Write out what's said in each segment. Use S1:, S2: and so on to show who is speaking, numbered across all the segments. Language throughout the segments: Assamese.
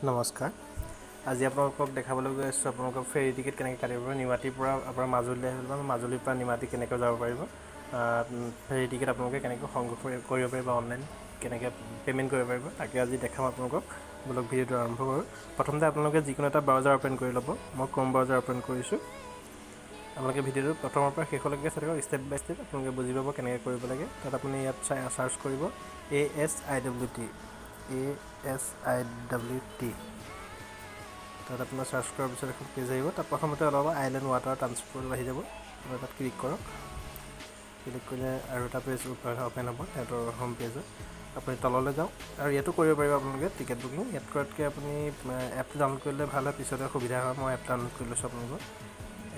S1: নমস্কাৰ। আজি আপোনালোকক দেখাবলৈ গৈ আছোঁ আপোনালোকক ফেৰী টিকেট কেনেকৈ কাটিব পাৰিব। নিমাতীৰ পৰা আপোনাৰ মাজুলীলৈ আহিব বা মাজুলীৰ পৰা নিমাতী কেনেকৈ যাব পাৰিব। ফেৰী টিকেট আপোনালোকে কেনেকৈ সংগ্ৰহ কৰিব পাৰিব, অনলাইন কেনেকৈ পে'মেণ্ট কৰিব পাৰিব, তাকে আজি দেখাম আপোনালোকক। বলক ভিডিঅ'টো আৰম্ভ কৰোঁ। প্ৰথমতে আপোনালোকে যিকোনো এটা ব্ৰাউজাৰ অ'পেন কৰি ল'ব। মই ক্ৰ'ম ব্ৰাউজাৰ অ'পেন কৰিছোঁ। আপোনালোকে ভিডিঅ'টো প্ৰথমৰ পৰা শেষলৈকে চাই থাকক, ষ্টেপ বাই ষ্টেপ আপোনালোকে বুজি পাব কেনেকৈ কৰিব লাগে। তাত আপুনি ইয়াত চাৰ্চ কৰিব ASIWT। তাত আপোনাৰ চাৰ্চ কৰাৰ পিছত এখন পেজ আহিব। তাত প্ৰথমতে অলপ আইলেণ্ড ৱাটাৰ ট্ৰান্সপ'ৰ্ট আহি যাব। আপুনি তাত ক্লিক কৰক। ক্লিক কৰিলে আৰু এটা পেজ অ'পেন হ'ব, সিহঁতৰ হোম পেজত। আপুনি তললৈ যাওক আৰু ইয়াতো কৰিব পাৰিব আপোনালোকে টিকেট বুকিং। ইয়াত কৰাতকৈ আপুনি এপটো ডাউনলোড কৰিলে ভাল হয়, পিছতে সুবিধা হয়। মই এপ ডাউনলোড কৰি লৈছোঁ আপোনালোকৰ।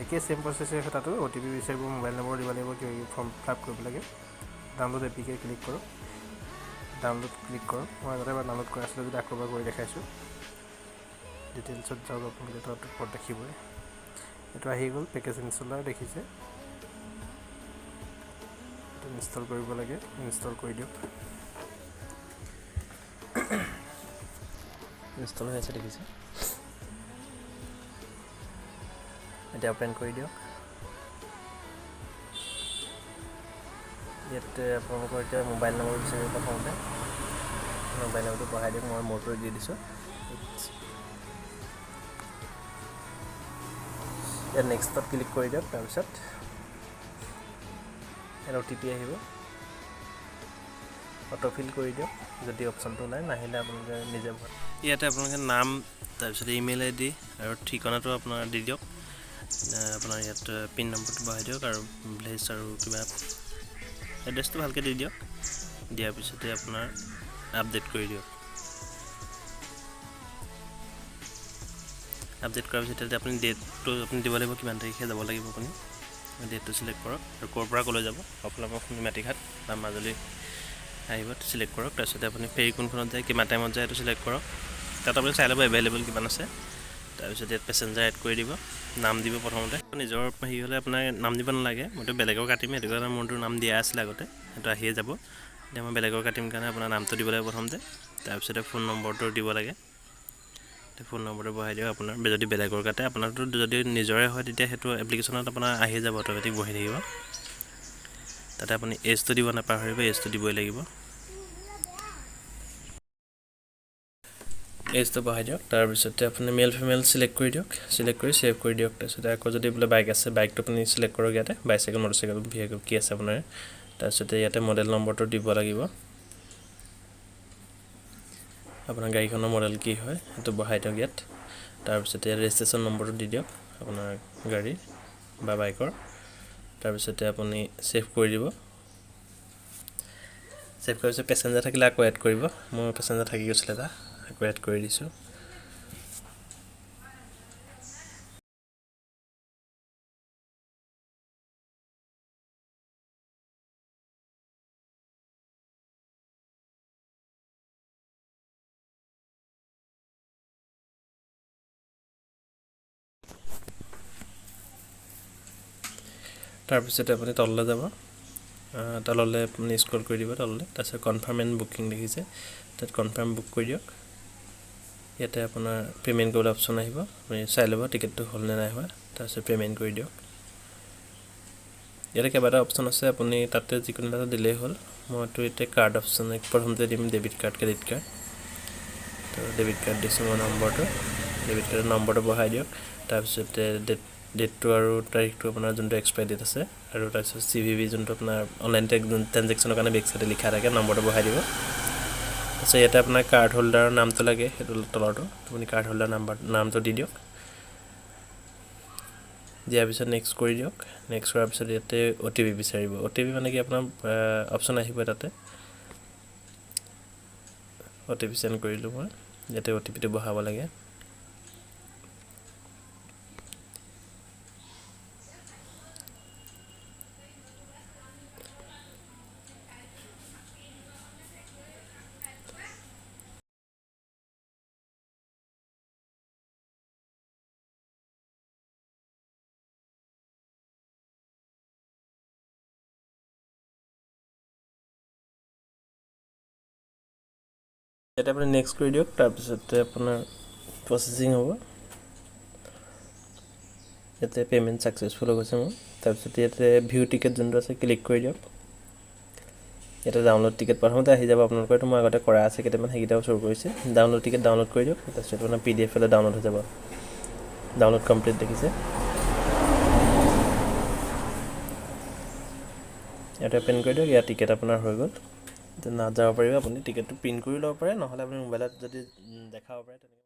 S1: একেই ছেইম প্ৰচেছে হয়। তাতো OTP বিচাৰিব, মোবাইল নম্বৰ দিব লাগিব, কিবা কিবি ফৰ্ম ফিল আপ কৰিব লাগে। ডাউনলোড এপিকে ক্লিক কৰক। ডাউনলোড ক্লিক কৰক। মই আগতে এবাৰ ডাউনলোড কৰা আছিলোঁ, যদি আকৌ এবাৰ কৰি দেখাইছোঁ। ডিটেইলছত যাওক আপোনালোকে, তাত ওপৰত দেখিবই। এইটো আহি গ'ল, পেকেজ ইনষ্টলাৰ দেখিছে। এইটো ইনষ্টল কৰিব লাগে, ইনষ্টল কৰি দিয়ক। ইনষ্টল হৈ আছে দেখিছে। এতিয়া অ'পেন কৰি দিয়ক। ইয়াতে আপোনালোকৰ এতিয়া মোবাইল নম্বৰ বিচাৰিব। প্ৰথমতে মোবাইল নম্বৰটো বঢ়াই দিয়ক, মই মোৰটো দি দিছোঁ। ইয়াত নেক্সটত ক্লিক কৰি দিয়ক। তাৰপিছত ইয়াত OTP আহিব, অটোফিল কৰি দিয়ক। যদি অপশ্যনটো নাই, নাহিলে আপোনালোকে নিজে ভৰাই। ইয়াতে আপোনালোকে নাম, তাৰপিছত ইমেইল ID আৰু ঠিকনাটো আপোনাৰ দি দিয়ক। আপোনাৰ ইয়াত পিন নম্বৰটো বহাই দিয়ক আৰু ভিলেজ আৰু কিবা এড্ৰেছটো ভালকৈ দি দিয়ক। দিয়াৰ পিছতে আপোনাৰ আপডেট কৰি দিয়ক। আপডেট কৰাৰ পিছত এতিয়া আপুনি ডেটটো আপুনি দিব লাগিব, কিমান তাৰিখে যাব লাগিব। আপুনি ডেটটো চিলেক্ট কৰক আৰু ক'ৰ পৰা ক'লৈ যাব। আপোনালোকৰ নিমাতীঘাট বা মাজুলী আহিব, চিলেক্ট কৰক। তাৰপিছতে আপুনি ফেৰী কোনখনত যায়, কিমান টাইমত যায়, এইটো চিলেক্ট কৰক। তাত আপুনি চাই ল'ব এভেইলেবল কিমান আছে। তাৰপিছত ইয়াত পেচেঞ্জাৰ এড কৰি দিব, নাম দিব। প্ৰথমতে নিজৰ হেৰি হ'লে আপোনাৰ নাম দিব নালাগে। মইতো বেলেগৰ কাটিম, সেইটো কাৰণে মোৰতো নাম দিয়া আছিলে আগতে, সেইটো আহিয়ে যাব। এতিয়া মই বেলেগৰ কাটিম কাৰণে আপোনাৰ নামটো দিব লাগে প্ৰথমতে। তাৰপিছতে ফোন নম্বৰটো দিব লাগে। ফোন নম্বৰটো বহাই দিয়ক। আপোনাৰ যদি বেলেগৰ কাটে, আপোনাৰতো যদি নিজৰে হয়, তেতিয়া সেইটো এপ্লিকেশ্যনত আপোনাৰ আহি যাব, অট'মেটিক বহি থাকিব। তাতে আপুনি এজটো দিব নাপাহৰিব, এজটো দিবই লাগিব। এজটো বহাই দিয়ক। তাৰপিছতে আপুনি মেল ফিমেল চিলেক্ট কৰি দিয়ক। চিলেক্ট কৰি ছেভ কৰি দিয়ক। তাৰপিছতে আকৌ যদি বোলে বাইক আছে, বাইকটো আপুনি চিলেক্ট কৰক। ইয়াতে বাইচাইকেল, মটৰচাইকেল, ভেহিকেল কি আছে আপোনাৰ। তাৰপিছতে ইয়াতে মডেল নম্বৰটো দিব লাগিব। আপোনাৰ গাড়ীখনৰ মডেল কি হয় সেইটো বহাই দিয়ক ইয়াত। তাৰপিছতে ৰেজিষ্ট্ৰেশ্যন নম্বৰটো দি দিয়ক আপোনাৰ গাড়ীৰ বা বাইকৰ। তাৰপিছতে আপুনি ছেভ কৰি দিব। ছেভ কৰাৰ পিছত পেচেঞ্জাৰ থাকিলে আকৌ এড কৰিব। মোৰ পেচেঞ্জাৰ থাকি গৈছিলে এটা, আকৌ এড কৰি দিছোঁ। তাৰপিছতে আপুনি তললৈ যাব। তললৈ আপুনি স্ক্ৰল কৰি দিব তললৈ। তাৰপিছত কনফাৰ্ম এণ্ড বুকিং দেখিছে, তাত কনফাৰ্ম বুক কৰি দিয়ক। ইয়াতে আপোনাৰ পে'মেণ্ট কৰিবলৈ অপশ্যন আহিব, আপুনি চাই ল'ব টিকেটটো হ'ল নে নাই হোৱা। তাৰপিছত পে'মেণ্ট কৰি দিয়ক। ইয়াতে কেইবাটা অপশ্যন আছে, আপুনি তাতে যিকোনো এটা দিলেই হ'ল। মইতো এতিয়া কাৰ্ড অপশ্যন প্ৰথমতে দিম, ডেবিট কাৰ্ড, ক্ৰেডিট কাৰ্ড। তো ডেবিট কাৰ্ড দিছোঁ মই নম্বৰটো। ডেবিট কাৰ্ডৰ নম্বৰটো বহাই দিয়ক। তাৰপিছতে ডেটটো আৰু তাৰিখটো আপোনাৰ যোনটো এক্সপায়াৰ ডেট আছে, আৰু তাৰপিছত CVV যোনটো আপোনাৰ অনলাইন ট্ৰেনজেকশ্যনৰ কাৰণে বেক চাইডে লিখা থাকে, নম্বৰটো বহাই দিব। তাৰপিছত ইয়াতে আপোনাৰ কাৰ্ড হোল্ডাৰৰ নামটো লাগে, সেইটো তলৰটো আপুনি কাৰ্ড হোল্ডাৰ নামটো দি দিয়ক। দিয়াৰ পিছত নেক্সট কৰি দিয়ক। নেক্সট কৰাৰ পিছত ইয়াতে OTP বিচাৰিব। OTP মানে কি, আপোনাৰ অপশ্যন আহিব তাতে। OTP চেণ্ড কৰিলোঁ মই। ইয়াতে OTPটো বহাব লাগে। ইয়াতে আপুনি নেক্সট কৰি দিয়ক। তাৰপিছতে আপোনাৰ প্ৰচেছিং হ'ব। ইয়াতে পে'মেণ্ট ছাকচেছফুল হৈ গৈছে মোৰ। তাৰপিছত ইয়াতে ভিউ টিকেট যোনটো আছে ক্লিক কৰি দিয়ক। ইয়াতে ডাউনলোড টিকেট প্ৰথমতে আহি যাব আপোনালোকৰ, এইটো মই আগতে কৰা আছে কেইটামান, সেইকেইটাও শ্ব' কৰিছে। ডাউনলোড টিকেট ডাউনলোড কৰি দিয়ক। তাৰপিছত আপোনাৰ PDF এটা ডাউনলোড হৈ যাব। ডাউনলোড কমপ্লিট দেখিছে। ইয়াতে পেন কৰি দিয়ক। ইয়াৰ টিকেট আপোনাৰ হৈ গ'ল। নাত যাব পাৰিব আপুনি। টিকেটটো প্ৰিণ্ট কৰি ল'ব পাৰে, নহ'লে আপুনি মোবাইলত যদি দেখাব পাৰে তেনেকৈ।